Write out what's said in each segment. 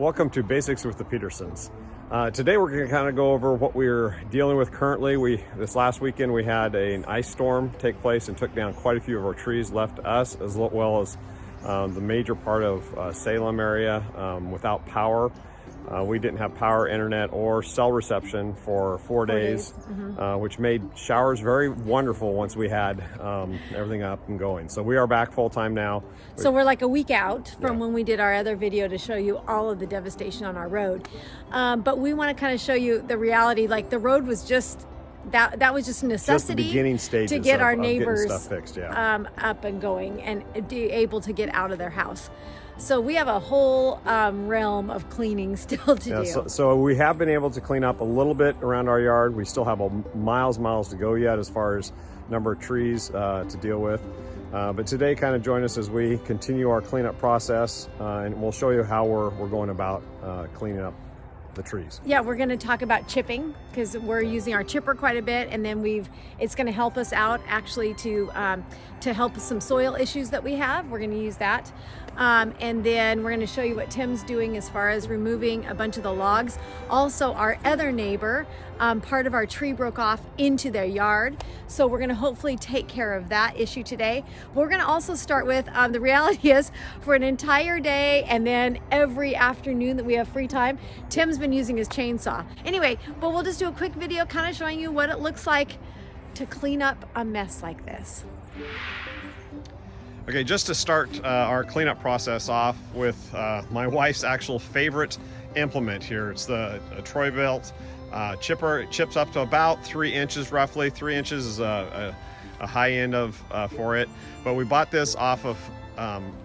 Welcome to Basics with the Petersons. Today we're going to kind of go over what we're dealing with currently. This last weekend we had an ice storm take place and took down quite a few of our trees, left us as well as the major part of Salem area without power. We didn't have power, internet, or cell reception for 4 days, which made showers very wonderful once we had everything up and going. So we are back full time now. So we're like a week out from when we did our other video to show you all of the devastation on our road. But we want to kind of show you the reality. Like the road was just, that was just a necessity, just the beginning stages to get our of neighbors stuff fixed, up and going and be able to get out of their house. So we have a whole realm of cleaning still to do. So we have been able to clean up a little bit around our yard. We still have miles to go yet as far as number of trees to deal with. But today, kind of join us as we continue our cleanup process, and we'll show you how we're going about cleaning up the trees. Yeah, we're going to talk about chipping because we're using our chipper quite a bit, and then it's going to help us out actually to help some soil issues that we have. We're going to use that. And then we're going to show you what Tim's doing as far as removing a bunch of the logs. Also, our other neighbor, part of our tree broke off into their yard. So we're going to hopefully take care of that issue today. We're going to also start with, the reality is for an entire day and then every afternoon that we have free time, Tim's been using his chainsaw. Anyway, but we'll just do a quick video kind of showing you what it looks like to clean up a mess like this. Okay, just to start our cleanup process off with my wife's actual favorite implement here. It's the Troy-Bilt chipper. It chips up to about 3 inches roughly. 3 inches is a high end for it. But we bought this off of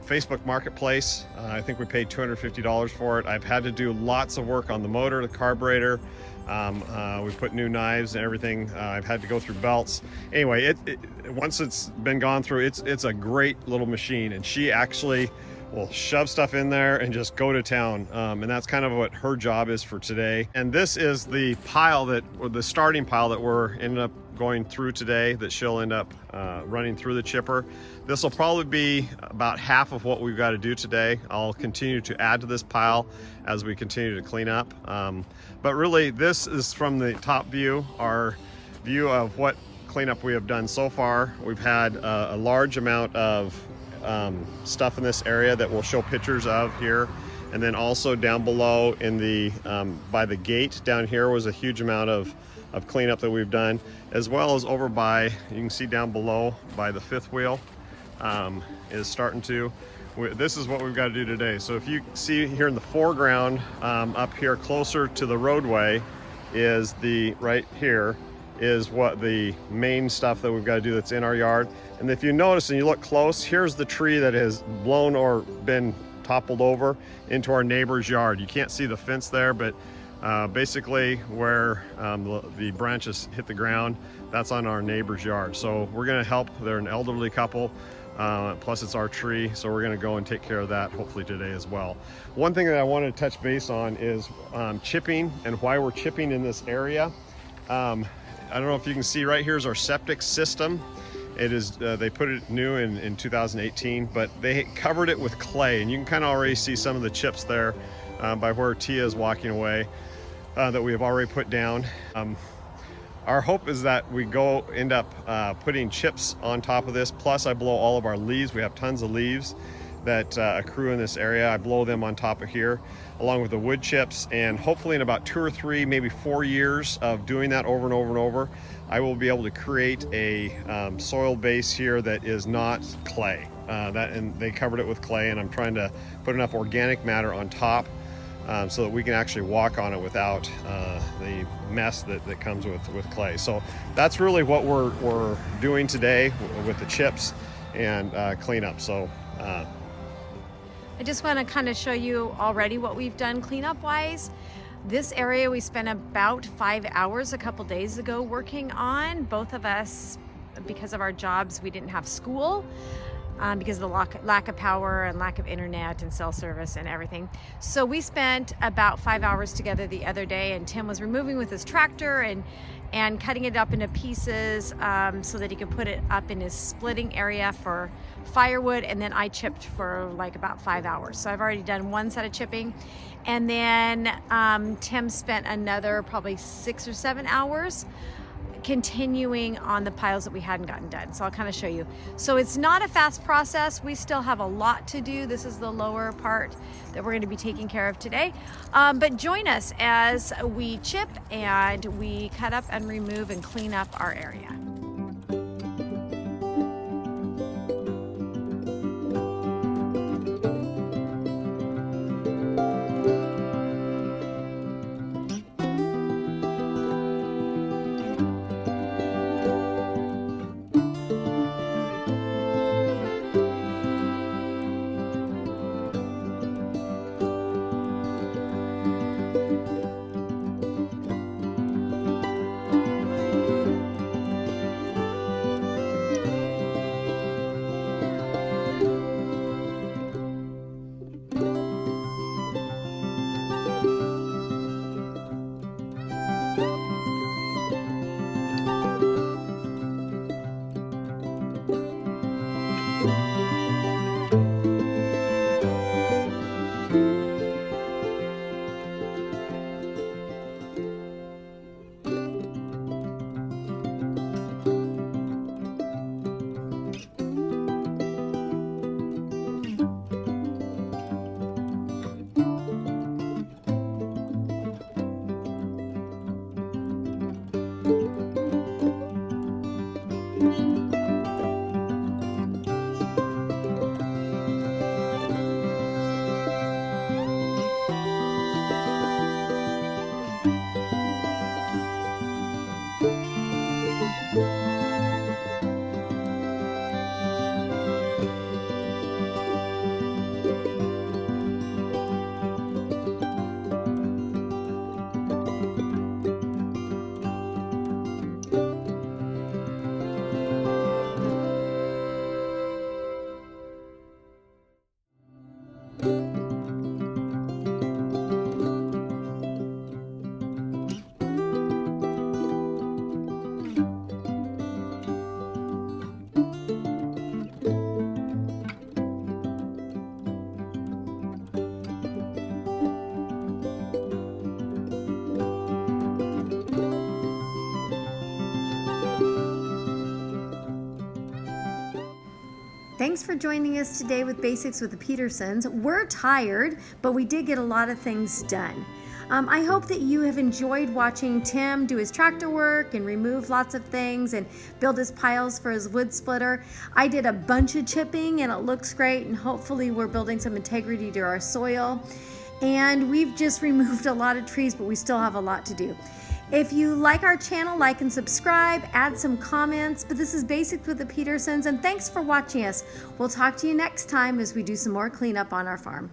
Facebook Marketplace. I think we paid $250 for it. I've had to do lots of work on the motor, the carburetor. We put new knives and everything. I've had to go through belts. Anyway, once it's been gone through, it's a great little machine, and she actually will shove stuff in there and just go to town. And that's kind of what her job is for today. And this is the pile or the starting pile that we're ended up going through today, that she'll end up running through the chipper. This will probably be about half of what we've got to do today. I'll continue to add to this pile as we continue to clean up. But really, this is from the top view, our view of what cleanup we have done so far. We've had a large amount of stuff in this area that we'll show pictures of here. And then also down below in the by the gate down here was a huge amount of cleanup that we've done, as well as over by, you can see down below by the fifth wheel is starting to. This is what we've got to do today. So if you see here in the foreground, up here closer to the roadway, is right here is what the main stuff that we've got to do that's in our yard. And if you notice and you look close, here's the tree that has blown or been toppled over into our neighbor's yard. You can't see the fence there, but basically where the branches hit the ground, that's on our neighbor's yard. So we're going to help. They're an elderly couple. Plus it's our tree, so we're going to go and take care of that hopefully today as well. One thing that I wanted to touch base on is chipping and why we're chipping in this area. I don't know if you can see right here is our septic system. It is they put it new in 2018, but they covered it with clay, and you can kind of already see some of the chips there by where Tia is walking away that we have already put down. Our hope is that we end up putting chips on top of this, plus I blow all of our leaves. We have tons of leaves that accrue in this area. I blow them on top of here along with the wood chips, and hopefully in about 2 or 3, maybe 4 years of doing that over and over and over, I will be able to create a soil base here that is not clay. And they covered it with clay, and I'm trying to put enough organic matter on top so that we can actually walk on it without the mess that comes with clay. So that's really what we're doing today with the chips and cleanup. So I just want to kind of show you already what we've done cleanup wise. This area we spent about 5 hours a couple days ago working on. Both of us, because of our jobs, we didn't have school. because of the lack of power and lack of internet and cell service and everything. So we spent about 5 hours together the other day, and Tim was removing with his tractor and cutting it up into pieces so that he could put it up in his splitting area for firewood, and then I chipped for like about 5 hours. So I've already done one set of chipping, and then Tim spent another probably 6 or 7 hours continuing on the piles that we hadn't gotten done. So I'll kind of show you. So it's not a fast process. We still have a lot to do. This is the lower part that we're going to be taking care of today. But join us as we chip and we cut up and remove and clean up our area. Thanks for joining us today with Basics with the Petersons. We're tired, but we did get a lot of things done. I hope that you have enjoyed watching Tim do his tractor work and remove lots of things and build his piles for his wood splitter. I did a bunch of chipping and it looks great, and hopefully we're building some integrity to our soil. And we've just removed a lot of trees, but we still have a lot to do. If you like our channel, like and subscribe, add some comments. But this is Basics with the Petersons, and thanks for watching us. We'll talk to you next time as we do some more cleanup on our farm.